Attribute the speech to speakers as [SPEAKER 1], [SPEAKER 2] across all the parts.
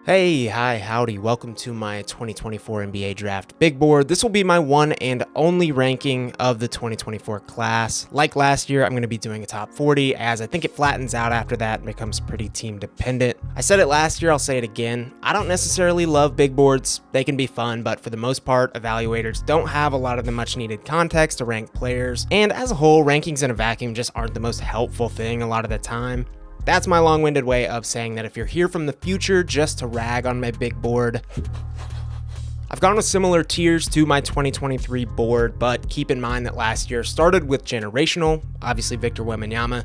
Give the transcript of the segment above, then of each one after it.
[SPEAKER 1] Hey, hi, howdy. Welcome to my 2024 NBA Draft Big Board. This will be my one and only ranking of the 2024 class. Like last year, I'm going to be doing a top 40 as I think it flattens out after that and becomes pretty team dependent. I said it last year, I'll say it again. I don't necessarily love big boards. They can be fun, but for the most part, evaluators don't have a lot of the much needed context to rank players. And as a whole, rankings in a vacuum just aren't the most helpful thing a lot of the time. That's my long-winded way of saying that if you're here from the future just to rag on my big board, I've gone with similar tiers to my 2023 board, but keep in mind that last year started with generational, obviously Victor Wembanyama.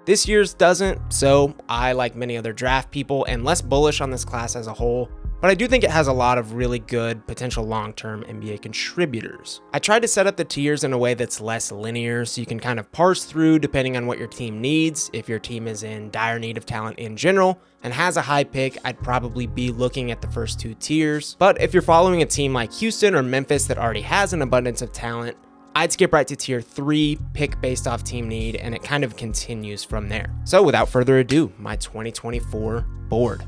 [SPEAKER 1] This year's doesn't, so I, like many other draft people, am less bullish on this class as a whole, but I do think it has a lot of really good potential long-term NBA contributors. I tried to set up the tiers in a way that's less linear, so you can kind of parse through depending on what your team needs. If your team is in dire need of talent in general and has a high pick, I'd probably be looking at the first two tiers. But if you're following a team like Houston or Memphis that already has an abundance of talent, I'd skip right to tier 3, pick based off team need, and it kind of continues from there. So without further ado, my 2024 board.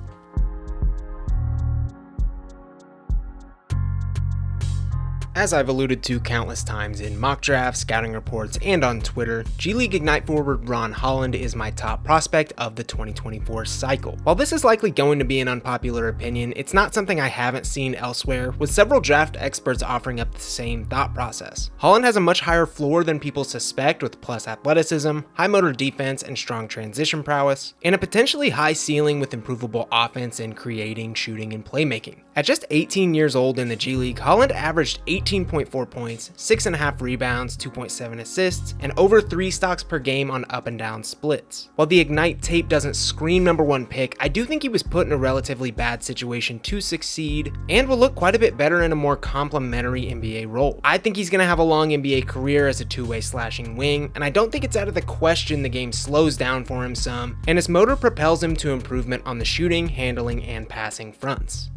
[SPEAKER 1] As I've alluded to countless times in mock drafts, scouting reports, and on Twitter, G League Ignite forward Ron Holland is my top prospect of the 2024 cycle. While this is likely going to be an unpopular opinion, it's not something I haven't seen elsewhere, with several draft experts offering up the same thought process. Holland has a much higher floor than people suspect, with plus athleticism, high motor defense, and strong transition prowess, and a potentially high ceiling with improvable offense in creating, shooting, and playmaking. At just 18 years old in the G League, Holland averaged 18.4 points, 6.5 rebounds, 2.7 assists, and over 3 stocks per game on up and down splits. While the Ignite tape doesn't scream number 1 pick, I do think he was put in a relatively bad situation to succeed, and will look quite a bit better in a more complementary NBA role. I think he's going to have a long NBA career as a two-way slashing wing, and I don't think it's out of the question the game slows down for him some, and his motor propels him to improvement on the shooting, handling, and passing fronts.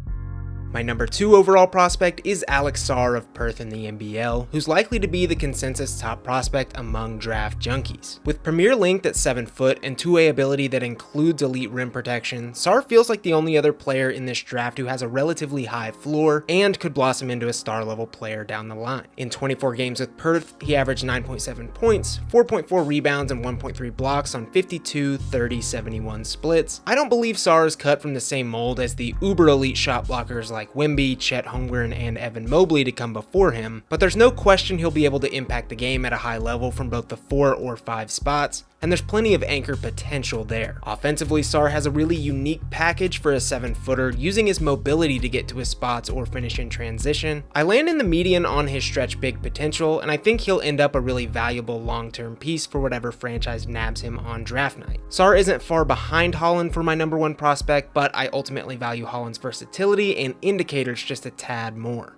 [SPEAKER 1] My number 2 overall prospect is Alex Sarr of Perth in the NBL, who's likely to be the consensus top prospect among draft junkies. With premier length at 7 foot and two-way ability that includes elite rim protection, Sarr feels like the only other player in this draft who has a relatively high floor and could blossom into a star-level player down the line. In 24 games with Perth, he averaged 9.7 points, 4.4 rebounds, and 1.3 blocks on 52, 30, 71 splits. I don't believe Sarr is cut from the same mold as the uber-elite shot blockers like Wemby, Chet Holmgren, and Evan Mobley to come before him, but there's no question he'll be able to impact the game at a high level from both the 4 or 5 spots, and there's plenty of anchor potential there. Offensively, Sarr has a really unique package for a 7-footer, using his mobility to get to his spots or finish in transition. I land in the median on his stretch big potential, and I think he'll end up a really valuable long-term piece for whatever franchise nabs him on draft night. Sarr isn't far behind Holland for my number 1 prospect, but I ultimately value Holland's versatility and indicators just a tad more.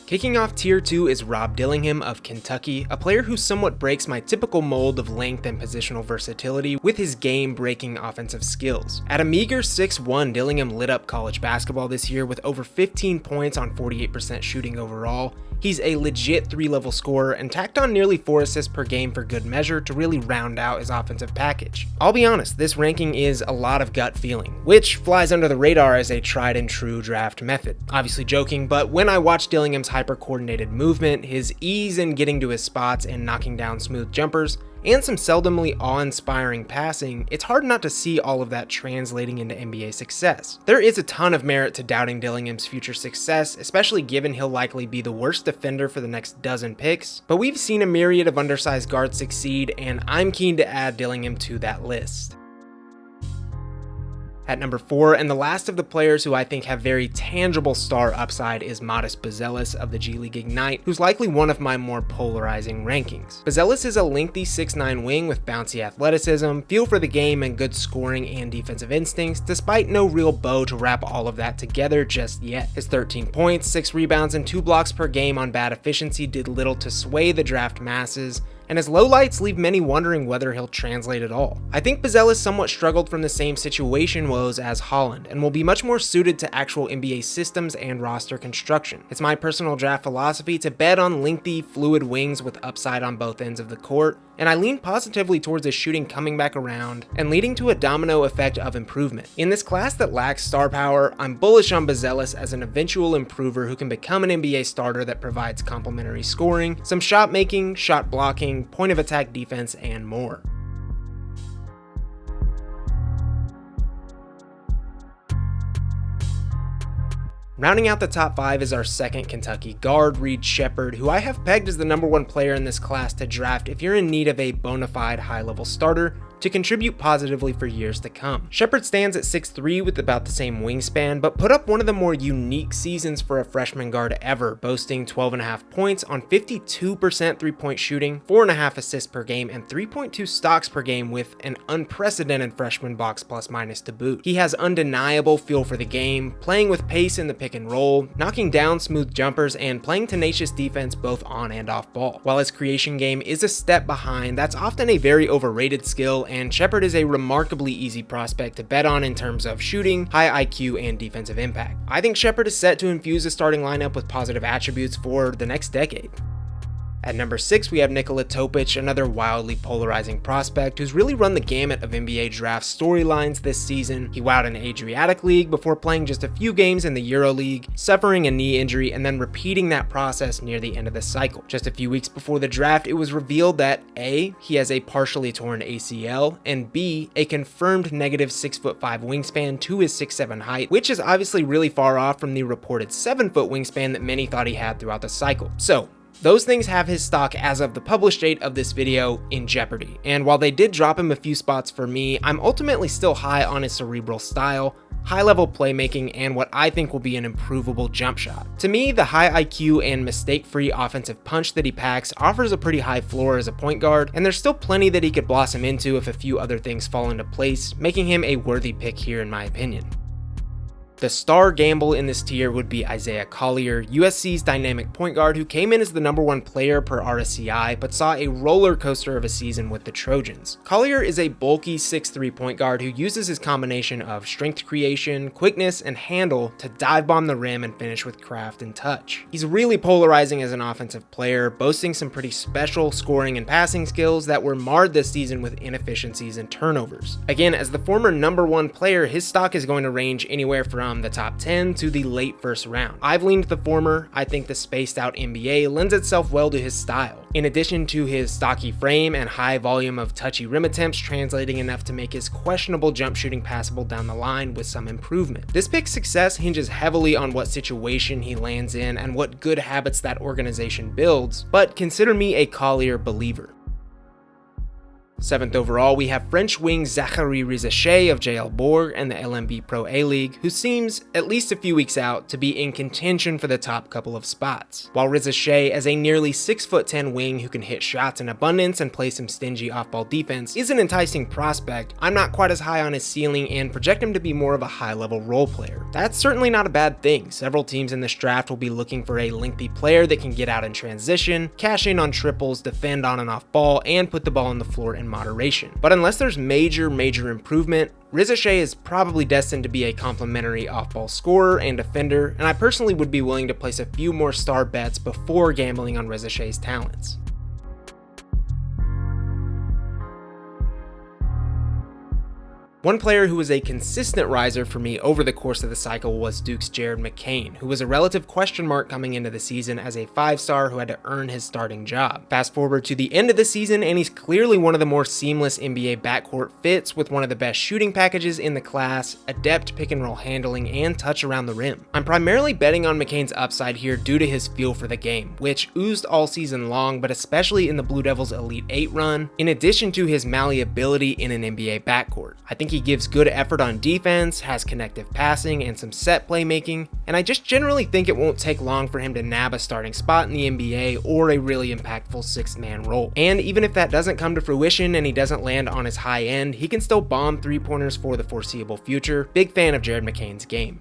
[SPEAKER 1] Kicking off tier 2 is Rob Dillingham of Kentucky, a player who somewhat breaks my typical mold of length and positional versatility with his game-breaking offensive skills. At a meager 6'1", Dillingham lit up college basketball this year with over 15 points on 48% shooting overall. He's a legit 3-level scorer and tacked on nearly 4 assists per game for good measure to really round out his offensive package. I'll be honest, this ranking is a lot of gut feeling, which flies under the radar as a tried and true draft method. Obviously joking, but when I watch Dillingham's hyper-coordinated movement, his ease in getting to his spots and knocking down smooth jumpers, and some seldomly awe-inspiring passing, it's hard not to see all of that translating into NBA success. There is a ton of merit to doubting Dillingham's future success, especially given he'll likely be the worst defender for the next dozen picks, but we've seen a myriad of undersized guards succeed, and I'm keen to add Dillingham to that list. At number 4, and the last of the players who I think have very tangible star upside, is Modest Buzelis of the G League Ignite, who's likely one of my more polarizing rankings. Buzelis is a lengthy 6'9" wing with bouncy athleticism, feel for the game, and good scoring and defensive instincts, despite no real bow to wrap all of that together just yet. His 13 points, 6 rebounds, and 2 blocks per game on bad efficiency did little to sway the draft masses, and his lowlights leave many wondering whether he'll translate at all. I think Buzelis somewhat struggled from the same situation woes as Holland, and will be much more suited to actual NBA systems and roster construction. It's my personal draft philosophy to bet on lengthy, fluid wings with upside on both ends of the court, and I lean positively towards his shooting coming back around and leading to a domino effect of improvement. In this class that lacks star power, I'm bullish on Buzelis as an eventual improver who can become an NBA starter that provides complementary scoring, some shot making, shot blocking, point of attack defense, and more. Rounding out the top 5 is our second Kentucky guard, Reed Sheppard, who I have pegged as the #1 player in this class to draft if you're in need of a bona fide high-level starter to contribute positively for years to come. Sheppard stands at 6'3" with about the same wingspan, but put up one of the more unique seasons for a freshman guard ever, boasting 12.5 points on 52% three-point shooting, 4.5 assists per game, and 3.2 stocks per game with an unprecedented freshman box plus minus to boot. He has undeniable feel for the game, playing with pace in the pick and roll, knocking down smooth jumpers, and playing tenacious defense both on and off ball. While his creation game is a step behind, that's often a very overrated skill, and Sheppard is a remarkably easy prospect to bet on in terms of shooting, high IQ, and defensive impact. I think Sheppard is set to infuse the starting lineup with positive attributes for the next decade. At number 6, we have Nikola Topic, another wildly polarizing prospect who's really run the gamut of NBA draft storylines this season. He wowed in the Adriatic League before playing just a few games in the EuroLeague, suffering a knee injury, and then repeating that process near the end of the cycle. Just a few weeks before the draft, it was revealed that A, he has a partially torn ACL, and B, a confirmed negative 6'5" wingspan to his 6'7" height, which is obviously really far off from the reported 7-foot wingspan that many thought he had throughout the cycle. So, those things have his stock as of the published date of this video in jeopardy, and while they did drop him a few spots for me, I'm ultimately still high on his cerebral style, high-level playmaking, and what I think will be an improvable jump shot. To me, the high IQ and mistake-free offensive punch that he packs offers a pretty high floor as a point guard, and there's still plenty that he could blossom into if a few other things fall into place, making him a worthy pick here in my opinion. The star gamble in this tier would be Isaiah Collier, USC's dynamic point guard who came in as the #1 player per RSCI but saw a roller coaster of a season with the Trojans. Collier is a bulky 6'3" point guard who uses his combination of strength creation, quickness, and handle to dive bomb the rim and finish with craft and touch. He's really polarizing as an offensive player, boasting some pretty special scoring and passing skills that were marred this season with inefficiencies and turnovers. Again, as the former #1 player, his stock is going to range anywhere from the top 10 to the late first round. I've leaned the former. I think the spaced out NBA lends itself well to his style. In addition to his stocky frame and high volume of touchy rim attempts translating enough to make his questionable jump shooting passable down the line with some improvement. This pick's success hinges heavily on what situation he lands in and what good habits that organization builds, but consider me a Collier believer. 7th overall, we have French wing Zachary Rizachet of JL Borg and the LMB Pro A-League, who seems, at least a few weeks out, to be in contention for the top couple of spots. While Rizachet, as a nearly 6'10" wing who can hit shots in abundance and play some stingy off-ball defense, is an enticing prospect, I'm not quite as high on his ceiling and project him to be more of a high-level role player. That's certainly not a bad thing. Several teams in this draft will be looking for a lengthy player that can get out in transition, cash in on triples, defend on and off ball, and put the ball on the floor in moderation. But unless there's major improvement, Rizachet is probably destined to be a complimentary off-ball scorer and defender, and I personally would be willing to place a few more star bets before gambling on Rizachet's talents. One player who was a consistent riser for me over the course of the cycle was Duke's Jared McCain, who was a relative question mark coming into the season as a 5-star who had to earn his starting job. Fast forward to the end of the season, and he's clearly one of the more seamless NBA backcourt fits with one of the best shooting packages in the class, adept pick and roll handling, and touch around the rim. I'm primarily betting on McCain's upside here due to his feel for the game, which oozed all season long, but especially in the Blue Devils Elite 8 run, in addition to his malleability in an NBA backcourt. I think he gives good effort on defense, has connective passing, and some set playmaking, and I just generally think it won't take long for him to nab a starting spot in the NBA or a really impactful 6-man role. And even if that doesn't come to fruition and he doesn't land on his high end, he can still bomb 3-pointers for the foreseeable future. Big fan of Jared McCain's game.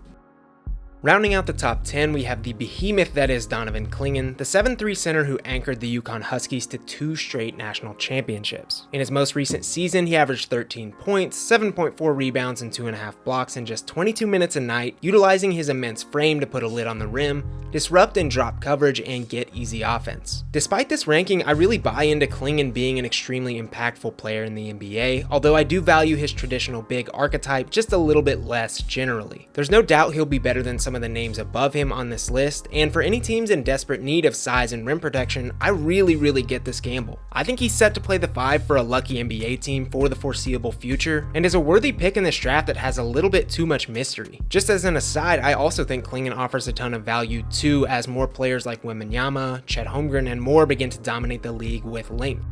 [SPEAKER 1] Rounding out the top 10, we have the behemoth that is Donovan Clingan, the 7'3" center who anchored the UConn Huskies to 2 straight national championships. In his most recent season, he averaged 13 points, 7.4 rebounds, and 2.5 blocks in just 22 minutes a night, utilizing his immense frame to put a lid on the rim, disrupt and drop coverage, and get easy offense. Despite this ranking, I really buy into Clingan being an extremely impactful player in the NBA, although I do value his traditional big archetype just a little bit less generally. There's no doubt he'll be better than some of the names above him on this list, and for any teams in desperate need of size and rim protection, I really get this gamble. I think he's set to play the 5 for a lucky NBA team for the foreseeable future, and is a worthy pick in this draft that has a little bit too much mystery. Just as an aside, I also think Clingan offers a ton of value too as more players like Wembanyama, Chet Holmgren, and more begin to dominate the league with length.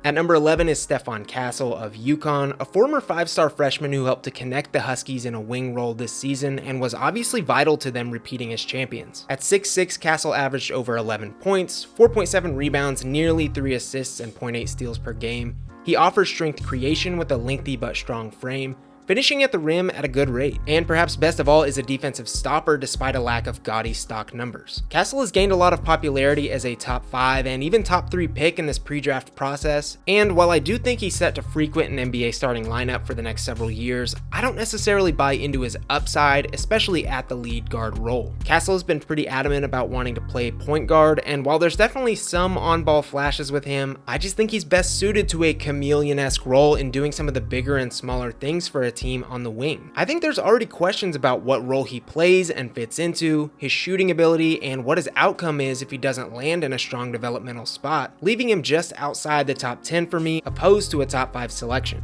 [SPEAKER 1] At number 11 is Stephon Castle of UConn, a former 5-star freshman who helped to connect the Huskies in a wing role this season and was obviously vital to them repeating as champions. At 6'6", Castle averaged over 11 points, 4.7 rebounds, nearly 3 assists, and 0.8 steals per game. He offers strength creation with a lengthy but strong frame, finishing at the rim at a good rate, and perhaps best of all is a defensive stopper despite a lack of gaudy stock numbers. Castle has gained a lot of popularity as a top 5 and even top 3 pick in this pre-draft process, and while I do think he's set to frequent an NBA starting lineup for the next several years, I don't necessarily buy into his upside, especially at the lead guard role. Castle has been pretty adamant about wanting to play point guard, and while there's definitely some on-ball flashes with him, I just think he's best suited to a chameleon-esque role in doing some of the bigger and smaller things for a team on the wing. I think there's already questions about what role he plays and fits into, his shooting ability, and what his outcome is if he doesn't land in a strong developmental spot, leaving him just outside the top 10 for me, opposed to a top 5 selection.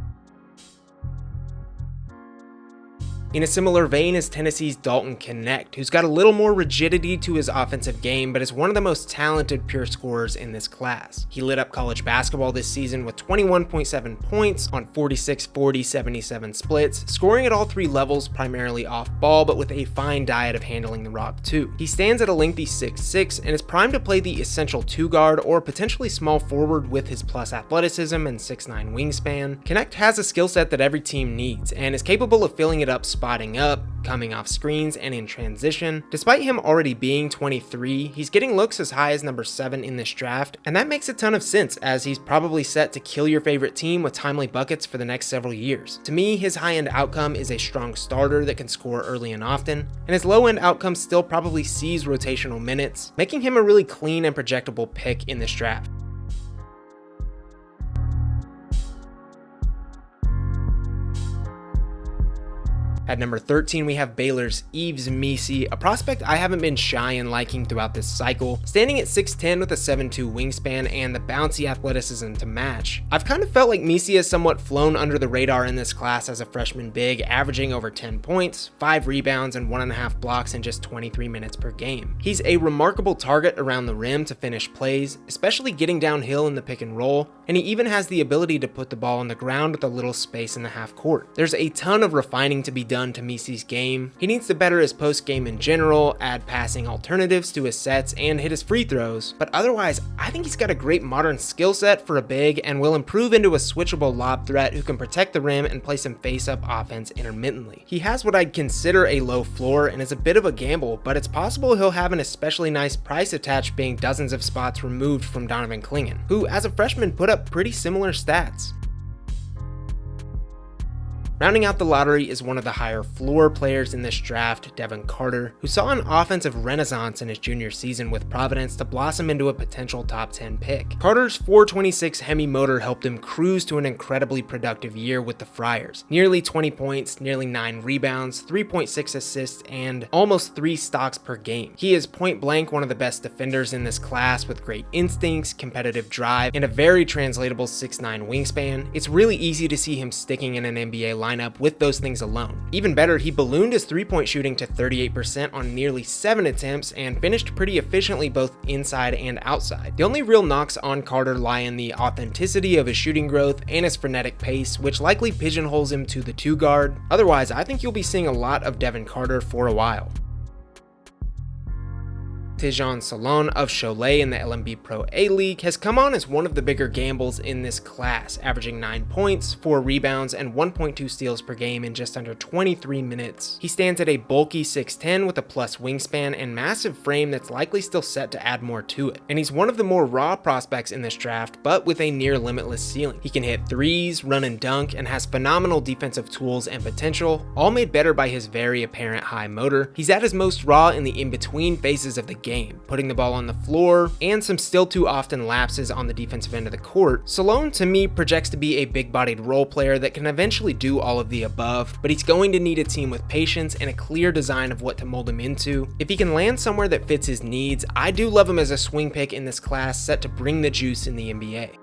[SPEAKER 1] In a similar vein is Tennessee's Dalton Knecht, who's got a little more rigidity to his offensive game, but is one of the most talented pure scorers in this class. He lit up college basketball this season with 21.7 points on 46, 40, 77 splits, scoring at all 3 levels, primarily off ball, but with a fine diet of handling the rock too. He stands at a lengthy 6'6" and is primed to play the essential 2-guard or potentially small forward with his plus athleticism and 6'9" wingspan. Knecht has a skill set that every team needs and is capable of filling it up spotting up, coming off screens, and in transition. Despite him already being 23, he's getting looks as high as number 7 in this draft, and that makes a ton of sense as he's probably set to kill your favorite team with timely buckets for the next several years. To me, his high-end outcome is a strong starter that can score early and often, and his low-end outcome still probably sees rotational minutes, making him a really clean and projectable pick in this draft. At number 13, we have Baylor's Yves Missi, a prospect I haven't been shy in liking throughout this cycle, standing at 6'10" with a 7'2" wingspan and the bouncy athleticism to match. I've kind of felt like Missi has somewhat flown under the radar in this class as a freshman big, averaging over 10 points, 5 rebounds, and 1.5 blocks in just 23 minutes per game. He's a remarkable target around the rim to finish plays, especially getting downhill in the pick and roll, and he even has the ability to put the ball on the ground with a little space in the half court. There's a ton of refining to be done to Missi's game. He needs to better his post game in general, add passing alternatives to his sets, and hit his free throws, but otherwise I think he's got a great modern skill set for a big and will improve into a switchable lob threat who can protect the rim and play some face-up offense intermittently. He has what I'd consider a low floor and is a bit of a gamble, but it's possible he'll have an especially nice price attached being dozens of spots removed from Donovan Clingan, who as a freshman put up pretty similar stats. Rounding out the lottery is one of the higher floor players in this draft, Devin Carter, who saw an offensive renaissance in his junior season with Providence to blossom into a potential top 10 pick. Carter's 426 Hemi motor helped him cruise to an incredibly productive year with the Friars. Nearly 20 points, nearly 9 rebounds, 3.6 assists, and almost 3 stocks per game. He is point blank one of the best defenders in this class with great instincts, competitive drive, and a very translatable 6'9" wingspan. It's really easy to see him sticking in an NBA lineup with those things alone. Even better, he ballooned his 3-point shooting to 38% on nearly 7 attempts and finished pretty efficiently both inside and outside. The only real knocks on Carter lie in the authenticity of his shooting growth and his frenetic pace, which likely pigeonholes him to the 2-guard. Otherwise, I think you'll be seeing a lot of Devin Carter for a while. Tijon Salon of Cholet in the LMB Pro A League has come on as one of the bigger gambles in this class, averaging 9 points, 4 rebounds, and 1.2 steals per game in just under 23 minutes. He stands at a bulky 6'10 with a plus wingspan and massive frame that's likely still set to add more to it. And he's one of the more raw prospects in this draft, but with a near limitless ceiling. He can hit threes, run and dunk, and has phenomenal defensive tools and potential, all made better by his very apparent high motor. He's at his most raw in the in-between phases of the game, putting the ball on the floor, and some still too often lapses on the defensive end of the court. Salone, to me, projects to be a big-bodied role player that can eventually do all of the above, but he's going to need a team with patience and a clear design of what to mold him into. If he can land somewhere that fits his needs, I do love him as a swing pick in this class set to bring the juice in the NBA.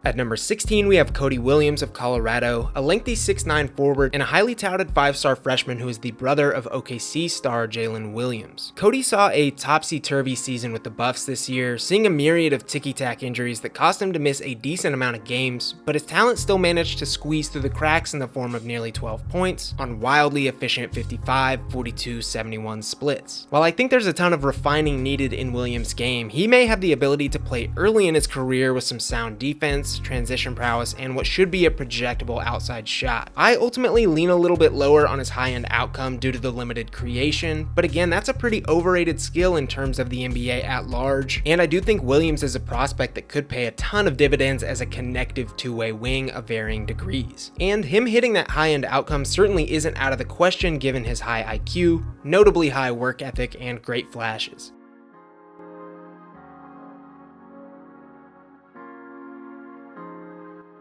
[SPEAKER 1] At number 16, we have Cody Williams of Colorado, a lengthy 6'9 forward and a highly touted 5-star freshman who is the brother of OKC star Jalen Williams. Cody saw a topsy-turvy season with the Buffs this year, seeing a myriad of ticky-tack injuries that caused him to miss a decent amount of games, but his talent still managed to squeeze through the cracks in the form of nearly 12 points on wildly efficient 55, 42, 71 splits. While I think there's a ton of refining needed in Williams' game, he may have the ability to play early in his career with some sound defense, transition prowess, and what should be a projectable outside shot. I ultimately lean a little bit lower on his high-end outcome due to the limited creation, but again, that's a pretty overrated skill in terms of the NBA at large, and I do think Williams is a prospect that could pay a ton of dividends as a connective two-way wing of varying degrees. And him hitting that high-end outcome certainly isn't out of the question given his high IQ, notably high work ethic, and great flashes.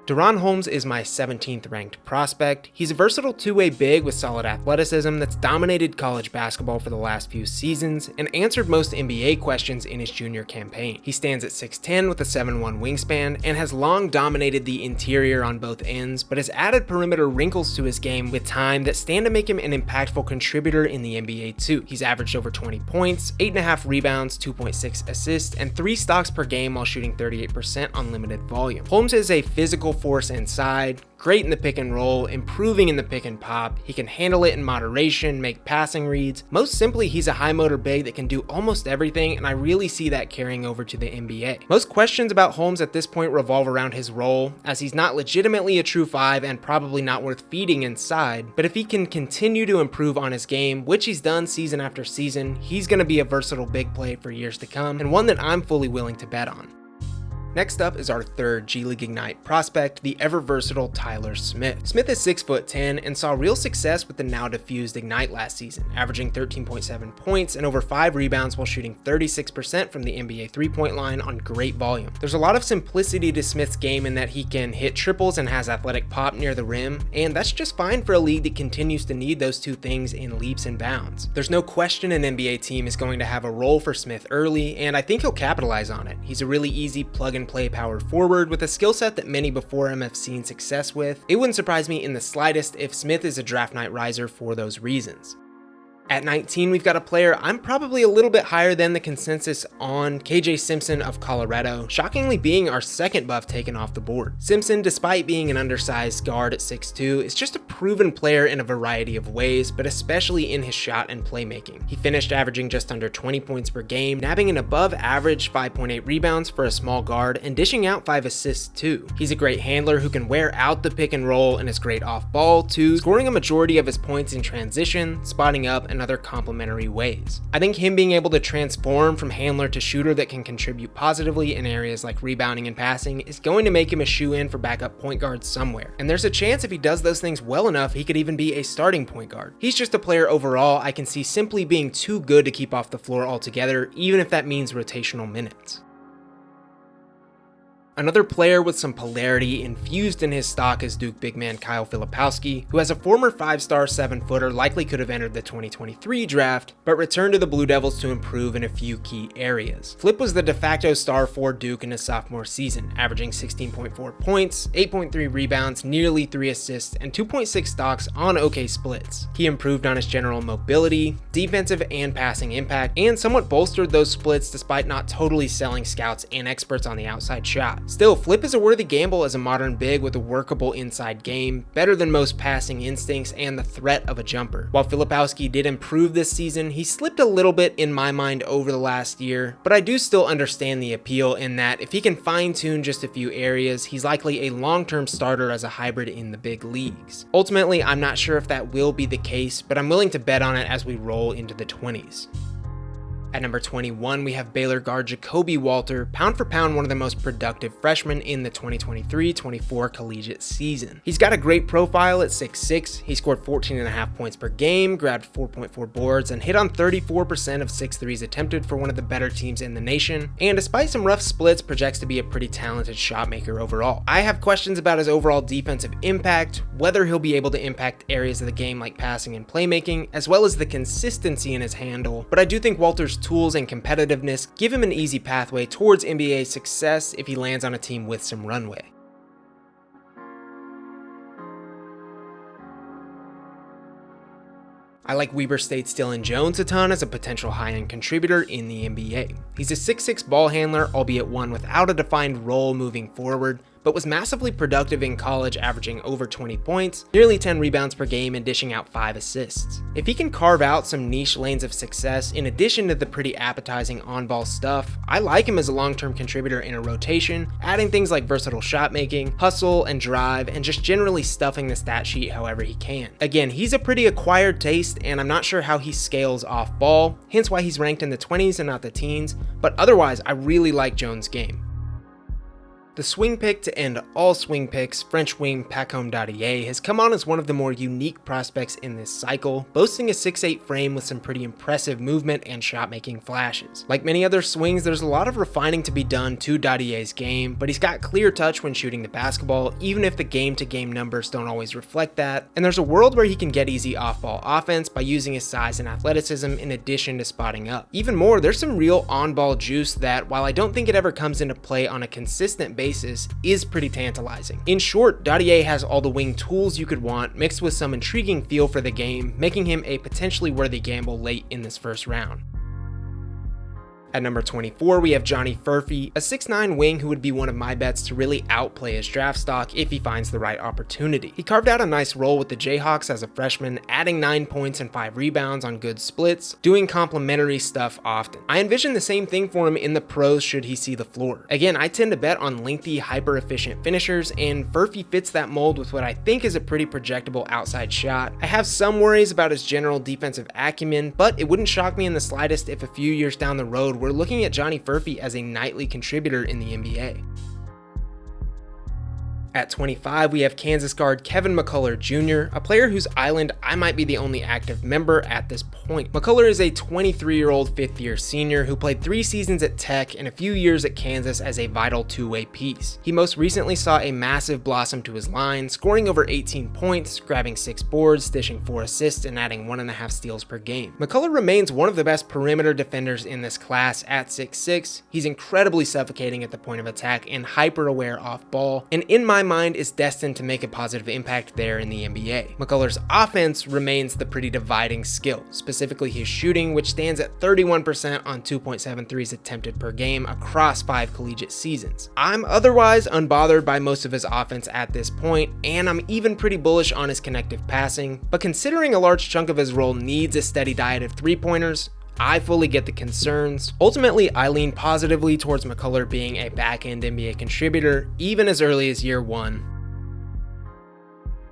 [SPEAKER 1] DaRon Holmes is my 17th ranked prospect. He's a versatile two-way big with solid athleticism that's dominated college basketball for the last few seasons and answered most NBA questions in his junior campaign. He stands at 6'10 with a 7'1 wingspan and has long dominated the interior on both ends, but has added perimeter wrinkles to his game with time that stand to make him an impactful contributor in the NBA too. He's averaged over 20 points, 8.5 rebounds, 2.6 assists, and 3 stocks per game while shooting 38% on limited volume. Holmes is a physical force inside, great in the pick and roll, improving in the pick and pop. He can handle it in moderation, make passing reads. Most simply, he's a high motor big that can do almost everything, and I really see that carrying over to the NBA. Most questions about Holmes at this point revolve around his role, as he's not legitimately a true 5 and probably not worth feeding inside, but if he can continue to improve on his game, which he's done season after season, he's going to be a versatile big play for years to come, and one that I'm fully willing to bet on. Next up is our third G League Ignite prospect, the ever-versatile Tyler Smith. Smith is 6'10" and saw real success with the now-diffused Ignite last season, averaging 13.7 points and over 5 rebounds while shooting 36% from the NBA three-point line on great volume. There's a lot of simplicity to Smith's game in that he can hit triples and has athletic pop near the rim, and that's just fine for a league that continues to need those two things in leaps and bounds. There's no question an NBA team is going to have a role for Smith early, and I think he'll capitalize on it. He's a really easy plug-and-play power forward with a skill set that many before him have seen success with. It wouldn't surprise me in the slightest if Smith is a draft night riser for those reasons. At 19, we've got a player I'm probably a little bit higher than the consensus on, KJ Simpson of Colorado, shockingly being our second buff taken off the board. Simpson, despite being an undersized guard at 6'2", is just a proven player in a variety of ways, but especially in his shot and playmaking. He finished averaging just under 20 points per game, nabbing an above average 5.8 rebounds for a small guard, and dishing out 5 assists too. He's a great handler who can wear out the pick and roll and is great off ball too, scoring a majority of his points in transition, spotting up, and other complementary ways. I think him being able to transform from handler to shooter that can contribute positively in areas like rebounding and passing is going to make him a shoe-in for backup point guard somewhere. And there's a chance if he does those things well enough, he could even be a starting point guard. He's just a player overall I can see simply being too good to keep off the floor altogether, even if that means rotational minutes. Another player with some polarity infused in his stock is Duke big man Kyle Filipowski, who as a former 5-star 7-footer likely could have entered the 2023 draft, but returned to the Blue Devils to improve in a few key areas. Flip was the de facto star for Duke in his sophomore season, averaging 16.4 points, 8.3 rebounds, nearly 3 assists, and 2.6 stocks on okay splits. He improved on his general mobility, defensive and passing impact, and somewhat bolstered those splits despite not totally selling scouts and experts on the outside shot. Still, Flip is a worthy gamble as a modern big with a workable inside game, better than most passing instincts, and the threat of a jumper. While Filipowski did improve this season, he slipped a little bit in my mind over the last year, but I do still understand the appeal in that if he can fine-tune just a few areas, he's likely a long-term starter as a hybrid in the big leagues. Ultimately, I'm not sure if that will be the case, but I'm willing to bet on it as we roll into the 20s. At number 21, we have Baylor guard Jacoby Walter, pound for pound one of the most productive freshmen in the 2023-24 collegiate season. He's got a great profile at 6'6", he scored 14.5 points per game, grabbed 4.4 boards, and hit on 34% of 6 threes attempted for one of the better teams in the nation, and despite some rough splits, projects to be a pretty talented shot maker overall. I have questions about his overall defensive impact, whether he'll be able to impact areas of the game like passing and playmaking, as well as the consistency in his handle, but I do think Walter's tools and competitiveness give him an easy pathway towards NBA success if he lands on a team with some runway. I like Weber State's Dillon Jones a ton as a potential high-end contributor in the NBA. He's a 6'6" ball handler, albeit one without a defined role moving forward, but was massively productive in college, averaging over 20 points, nearly 10 rebounds per game, and dishing out 5 assists. If he can carve out some niche lanes of success in addition to the pretty appetizing on-ball stuff, I like him as a long-term contributor in a rotation, adding things like versatile shot making, hustle and drive, and just generally stuffing the stat sheet however he can. Again, he's a pretty acquired taste, and I'm not sure how he scales off ball, hence why he's ranked in the 20s and not the teens, but otherwise I really like Jones' game. The swing pick to end all swing picks, French wing Pacome Dadier, has come on as one of the more unique prospects in this cycle, boasting a 6'8" frame with some pretty impressive movement and shot-making flashes. Like many other swings, there's a lot of refining to be done to Dadier's game, but he's got clear touch when shooting the basketball, even if the game-to-game numbers don't always reflect that, and there's a world where he can get easy off-ball offense by using his size and athleticism in addition to spotting up. Even more, there's some real on-ball juice that, while I don't think it ever comes into play on a consistent basis, is pretty tantalizing. In short, Dadier has all the wing tools you could want, mixed with some intriguing feel for the game, making him a potentially worthy gamble late in this first round. At number 24, we have Johnny Furphy, a 6'9" wing who would be one of my bets to really outplay his draft stock if he finds the right opportunity. He carved out a nice role with the Jayhawks as a freshman, adding 9 points and 5 rebounds on good splits, doing complementary stuff often. I envision the same thing for him in the pros should he see the floor. Again, I tend to bet on lengthy, hyper-efficient finishers, and Furphy fits that mold with what I think is a pretty projectable outside shot. I have some worries about his general defensive acumen, but it wouldn't shock me in the slightest if a few years down the road we're looking at Johnny Furphy as a nightly contributor in the NBA. At 25, we have Kansas guard Kevin McCullar Jr., a player whose island I might be the only active member at this point. McCullar is a 23-year-old fifth-year senior who played 3 seasons at Tech and a few years at Kansas as a vital two-way piece. He most recently saw a massive blossom to his line, scoring over 18 points, grabbing 6 boards, dishing 4 assists, and adding 1.5 steals per game. McCullar remains one of the best perimeter defenders in this class at 6'6". He's incredibly suffocating at the point of attack and hyper-aware off ball, and in my mind is destined to make a positive impact there in the NBA. McCullar's offense remains the pretty dividing skill, specifically his shooting, which stands at 31% on 2.7 threes attempted per game across 5 collegiate seasons. I'm otherwise unbothered by most of his offense at this point, and I'm even pretty bullish on his connective passing, but considering a large chunk of his role needs a steady diet of three-pointers, I fully get the concerns. Ultimately, I lean positively towards McCullar being a back-end NBA contributor, even as early as year 1.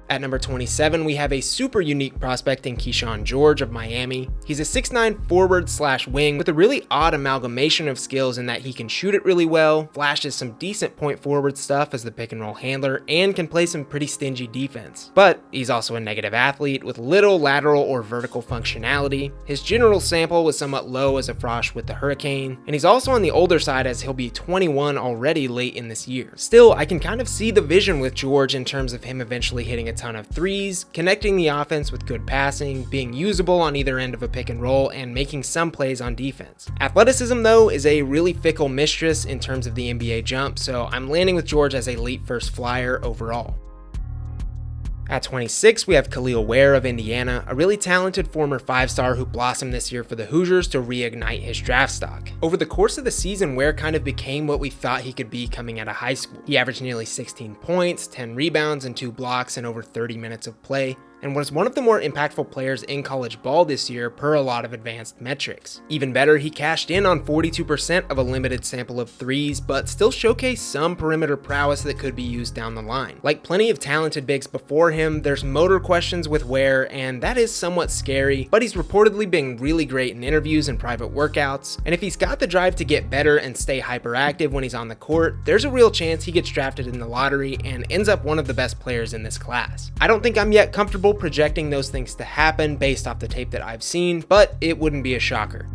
[SPEAKER 1] At number 27, we have a super unique prospect in Keyshawn George of Miami. He's a 6'9" forward/wing with a really odd amalgamation of skills in that he can shoot it really well, flashes some decent point forward stuff as the pick and roll handler, and can play some pretty stingy defense. But he's also a negative athlete with little lateral or vertical functionality. His general sample was somewhat low as a frosh with the Hurricane, and he's also on the older side as he'll be 21 already late in this year. Still, I can kind of see the vision with George in terms of him eventually hitting a ton of threes, connecting the offense with good passing, being usable on either end of a pick and roll, and making some plays on defense. Athleticism, though, is a really fickle mistress in terms of the NBA jump, so I'm landing with George as a late first flyer overall. At 26, we have Khalil Ware of Indiana, a really talented former 5-star who blossomed this year for the Hoosiers to reignite his draft stock. Over the course of the season, Ware kind of became what we thought he could be coming out of high school. He averaged nearly 16 points, 10 rebounds, and 2 blocks in over 30 minutes of play, and was one of the more impactful players in college ball this year per a lot of advanced metrics. Even better, he cashed in on 42% of a limited sample of threes, but still showcased some perimeter prowess that could be used down the line. Like plenty of talented bigs before him, there's motor questions with Ware, and that is somewhat scary, but he's reportedly been really great in interviews and private workouts, and if he's got the drive to get better and stay hyperactive when he's on the court, there's a real chance he gets drafted in the lottery and ends up one of the best players in this class. I don't think I'm yet comfortable projecting those things to happen based off the tape that I've seen, but it wouldn't be a shocker.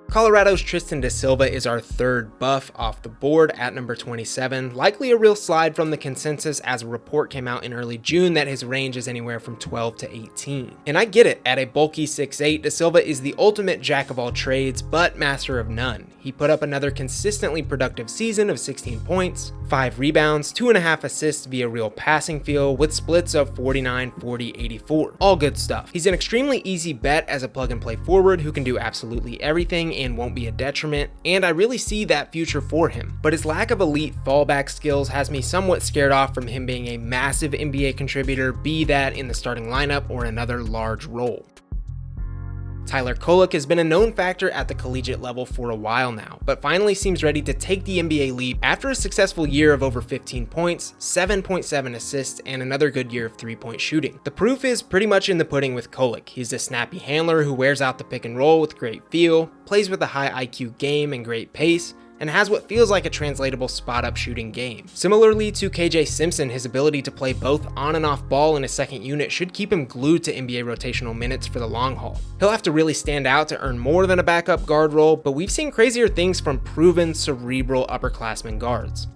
[SPEAKER 1] Colorado's Tristan da Silva is our third buff off the board at number 27, likely a real slide from the consensus as a report came out in early June that his range is anywhere from 12 to 18. And I get it, at a bulky 6'8", da Silva is the ultimate jack of all trades, but master of none. He put up another consistently productive season of 16 points, 5 rebounds, 2.5 assists via real passing feel with splits of 49, 40, 84. All good stuff. He's an extremely easy bet as a plug and play forward who can do absolutely everything and won't be a detriment, and I really see that future for him. But his lack of elite fallback skills has me somewhat scared off from him being a massive NBA contributor, be that in the starting lineup or another large role. Tyler Kolek has been a known factor at the collegiate level for a while now, but finally seems ready to take the NBA leap after a successful year of over 15 points, 7.7 assists, and another good year of 3-point shooting. The proof is pretty much in the pudding with Kolek. He's a snappy handler who wears out the pick and roll with great feel, plays with a high IQ game and great pace, and has what feels like a translatable spot-up shooting game. Similarly to KJ Simpson, his ability to play both on and off ball in a second unit should keep him glued to NBA rotational minutes for the long haul. He'll have to really stand out to earn more than a backup guard role, but we've seen crazier things from proven cerebral upperclassmen guards.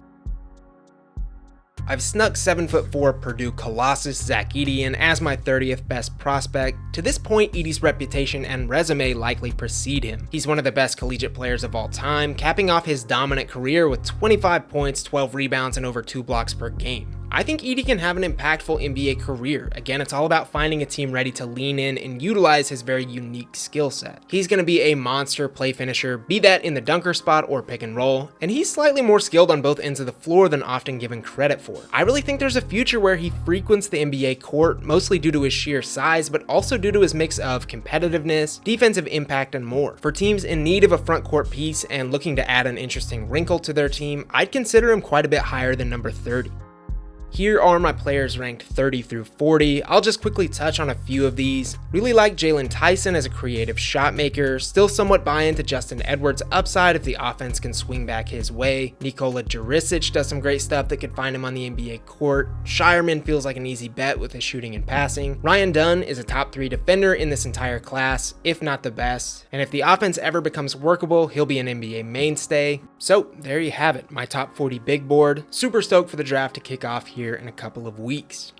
[SPEAKER 1] I've snuck 7'4" Purdue Colossus Zach Edey in as my 30th best prospect. To this point, Edey's reputation and resume likely precede him. He's one of the best collegiate players of all time, capping off his dominant career with 25 points, 12 rebounds, and over 2 blocks per game. I think Edey can have an impactful NBA career. Again, it's all about finding a team ready to lean in and utilize his very unique skill set. He's going to be a monster play finisher, be that in the dunker spot or pick and roll, and he's slightly more skilled on both ends of the floor than often given credit for. I really think there's a future where he frequents the NBA court, mostly due to his sheer size, but also due to his mix of competitiveness, defensive impact, and more. For teams in need of a front court piece and looking to add an interesting wrinkle to their team, I'd consider him quite a bit higher than number 30. Here are my players ranked 30 through 40. I'll just quickly touch on a few of these. Really like Jalen Tyson as a creative shot maker, still somewhat buy into Justin Edwards' upside if the offense can swing back his way. Nikola Jurisic does some great stuff that could find him on the NBA court. Shireman feels like an easy bet with his shooting and passing. Ryan Dunn is a top 3 defender in this entire class, if not the best. And if the offense ever becomes workable, he'll be an NBA mainstay. So there you have it, my top 40 big board. Super stoked for the draft to kick off here in a couple of weeks.